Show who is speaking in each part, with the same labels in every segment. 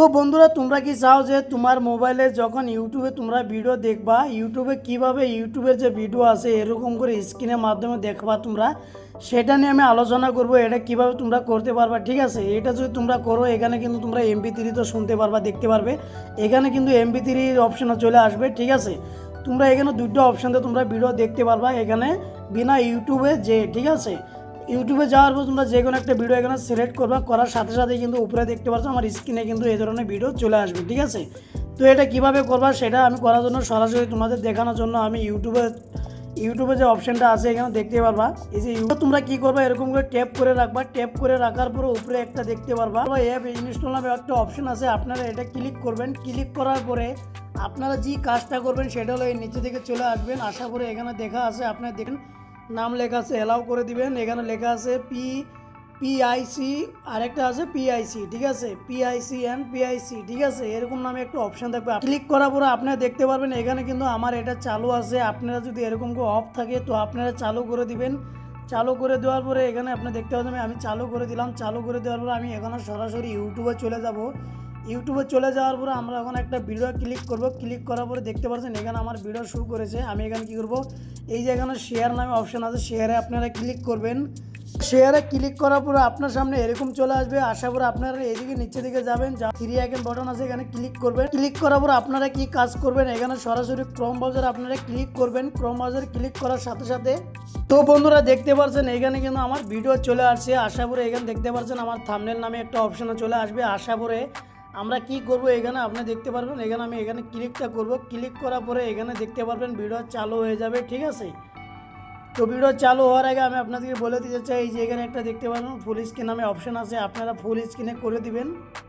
Speaker 1: তো বন্ধুরা তোমরা কি চাও যে তোমার মোবাইলে যখন ইউটিউবে তোমরা ভিডিও দেখবা ইউটিউবে কিভাবে ইউটিউবের যে ভিডিও আছে এরকম করে স্ক্রিনের মাধ্যমে দেখবা তোমরা সেটা নিয়ে আমি আলোচনা করব। এটা কিভাবে তোমরা করতে পারবা, ঠিক আছে। এটা যদি তোমরা করো এখানে কিন্তু তোমরা MP3 তো শুনতে পারবা, দেখতে পারবে। এখানে কিন্তু MP3 অপশন চলে আসবে, ঠিক আছে। তোমরা এখানে দুটো অপশানে তোমরা ভিডিও দেখতে পারবা এখানে বিনা ইউটিউবে যে, ঠিক আছে। ইউটিউবে যাওয়ার পর তোমরা যে কোনো একটা ভিডিও এখানে সিলেক্ট করবা, করার সাথে সাথে কিন্তু উপরে দেখতে পাচ্ছ আমার স্ক্রিনে কিন্তু এই ধরনের ভিডিও চলে আসবে, ঠিক আছে। তো এটা কিভাবে করবা সেটা আমি করার জন্য সরাসরি তোমাদের দেখানোর জন্য আমি ইউটিউবে যে অপশানটা আছে এখানে দেখতে পারবা। এই যে ইউটিউব তোমরা কী করবা, এরকম করে ট্যাপ করে রাখবা। ট্যাপ করে রাখার পরে উপরে একটা দেখতে পারবা অ্যাপ ইনস্টল নামে একটা অপশান আছে, আপনারা এটা ক্লিক করবেন। ক্লিক করার পরে আপনারা যে কাজটা করবেন সেটা হলো এই নিচে থেকে চলে আসবেন। আসার পরে এখানে দেখা আছে, আপনারা দেখেন নাম লেখা আছে, অ্যালাউ করে দিবেন। এখানে লেখা আছে পিআইসি, আরেকটা আছে পিআইসি, ঠিক আছে, পিআইসি অ্যান্ড পিআইসি, ঠিক আছে। এরকম নামে একটা অপশান থাকবে। ক্লিক করার পরে আপনারা দেখতে পারবেন এখানে কিন্তু আমার এটা চালু আছে। আপনারা যদি এরকম করে অফ থাকে তো আপনারা চালু করে দিবেন। চালু করে দেওয়ার পরে এখানে আপনি দেখতে পাচ্ছেন আমি চালু করে দিলাম। চালু করে দেওয়ার পরে আমি এখানে সরাসরি ইউটিউবে চলে যাব। ইউটিউবে চলে যাওয়ার পরে আমরা এখন একটা ভিডিও ক্লিক করব। ক্লিক করার পরে দেখতে পাচ্ছেন এখানে আমার ভিডিও শুরু করেছে। আমি এখানে কী করব, এই যে এখানে শেয়ার নামে অপশান আছে, শেয়ারে আপনারা ক্লিক করবেন। শেয়ারে ক্লিক করার পরে আপনার সামনে এরকম চলে আসবে। আসার পরে আপনারা এইদিকে নিচে দিকে যাবেন, যা 3 আইকন বাটন আছে এখানে ক্লিক করবেন। ক্লিক করার পরে আপনারা কি কাজ করবেন, এখানে সরাসরি ক্রোম ব্রাউজার আপনারা ক্লিক করবেন। ক্রোম ব্রাউজার ক্লিক করার সাথে সাথে তো বন্ধুরা দেখতে পাচ্ছেন এখানে কিন্তু আমার ভিডিও চলে আসছে। আসার পরে এখানে দেখতে পাচ্ছেন আমার থাম্বনেল নামে একটা অপশান চলে আসবে। আসার পরে আমরা কি করব, এখানে আপনি দেখতে পারবেন এখানে আমি এখানে ক্লিকটা করব। ক্লিক করার পরে এখানে দেখতে পারবেন ভিডিও চালু হয়ে যাবে, ঠিক আছে। তো ভিডিও চালু হওয়ার আগে আমি আপনাদেরকে বলে দিতে চাই এই যে এখানে একটা দেখতে পারবেন ফুল স্ক্রিন নামে অপশান আছে, আপনারা ফুল স্ক্রিনে করে দিবেন।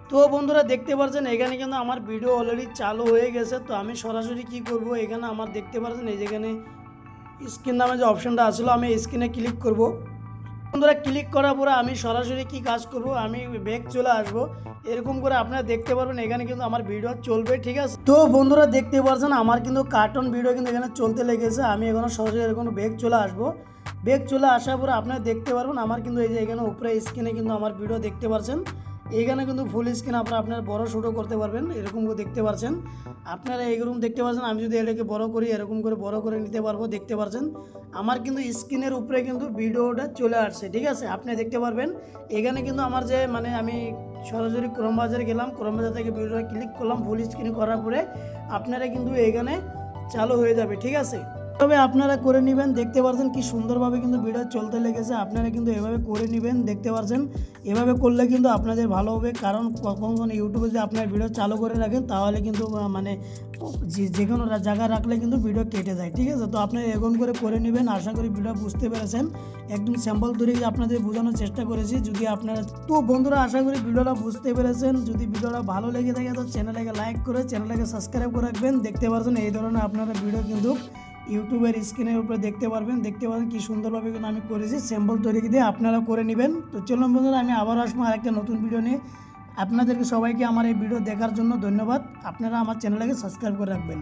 Speaker 1: তো বন্ধুরা দেখতে পাচ্ছেন এখানে কিন্তু আমার ভিডিও অলরেডি চালু হয়ে গেছে। তো আমি সরাসরি কি করব, এখানে আমার দেখতে পাচ্ছেন এই যেখানে স্ক্রিন নামে যে অপশানটা আসলো আমি স্ক্রিনে ক্লিক করব। বন্ধুরা ক্লিক করার পরে আমি সরাসরি কি কাজ করব, আমি ব্যাক চলে আসব। এরকম করে আপনারা দেখতে পারবেন এখানে কিন্তু আমার ভিডিও চলবে, ঠিক আছে। তো বন্ধুরা দেখতে পাচ্ছেন আমার কিন্তু কার্টুন ভিডিও কিন্তু এখানে চলতে লেগেছে। আমি এখন সরাসরি এরকম ব্যাক চলে আসব। ব্যাক চলে আসার পরে আপনারা দেখতে পারবেন আমার কিন্তু এই যে এখানে উপরে স্ক্রিনে কিন্তু আমার ভিডিও দেখতে পাচ্ছেন। এখানে কিন্তু ফুল স্ক্রিন আপনার বড় ছোটো করতে পারবেন, এরকম করে দেখতে পাচ্ছেন। আপনারা এরকম দেখতে পাচ্ছেন। আমি যদি এটাকে বড় করি এরকম করে বড় করে নিতে পারবো, দেখতে পাচ্ছেন আমার কিন্তু স্ক্রিনের উপরে কিন্তু ভিডিওটা চলে আসছে, ঠিক আছে। আপনি দেখতে পারবেন এখানে কিন্তু আমার যে আমি সরাসরি ক্রোম ব্রাউজারে গেলাম, ক্রোম ব্রাউজার থেকে ভিডিওটা ক্লিক করলাম। ফুল স্ক্রিন করার পরে আপনারা কিন্তু এখানে চালু হয়ে যাবে, ঠিক আছে। তবে আপনারা করে নেবেন, দেখতে পাচ্ছেন কি সুন্দরভাবে কিন্তু ভিডিও চলতে লেগেছে। আপনারা কিন্তু এভাবে করে নেবেন, দেখতে পাচ্ছেন এভাবে করলে কিন্তু আপনাদের ভালো হবে। কারণ কখন ইউটিউবে যদি আপনার ভিডিও চালু করে রাখেন তাহলে কিন্তু যে কোনো জায়গায় রাখলে কিন্তু ভিডিও কেটে যায়, ঠিক আছে। তো আপনারা এরকম করে নেবেন। আশা করি ভিডিও বুঝতে পেরেছেন। একদম স্যাম্পল তৈরি আপনাদের বোঝানোর চেষ্টা করেছি। যদি আপনারা তো বন্ধুরা আশা করি ভিডিওটা বুঝতে পেরেছেন। যদি ভিডিওটা ভালো লেগে থাকে তো চ্যানেলটাকে লাইক করে চ্যানেলটাকে সাবস্ক্রাইব করে রাখবেন। দেখতে পাচ্ছেন এই ধরনের আপনারা ভিডিও কিন্তু ইউটিউবের স্ক্রিনের উপরে দেখতে পারবেন কি সুন্দরভাবে কিন্তু আমি করেছি। স্যাম্পল তৈরি দিয়ে আপনারা করে নেবেন। তো চলুন বন্ধুরা আমি আবার আসবো আরেকটা নতুন ভিডিও নিয়ে। আপনাদেরকে সবাইকে আমার এই ভিডিও দেখার জন্য ধন্যবাদ। আপনারা আমার চ্যানেলটাকে সাবস্ক্রাইব করে রাখবেন।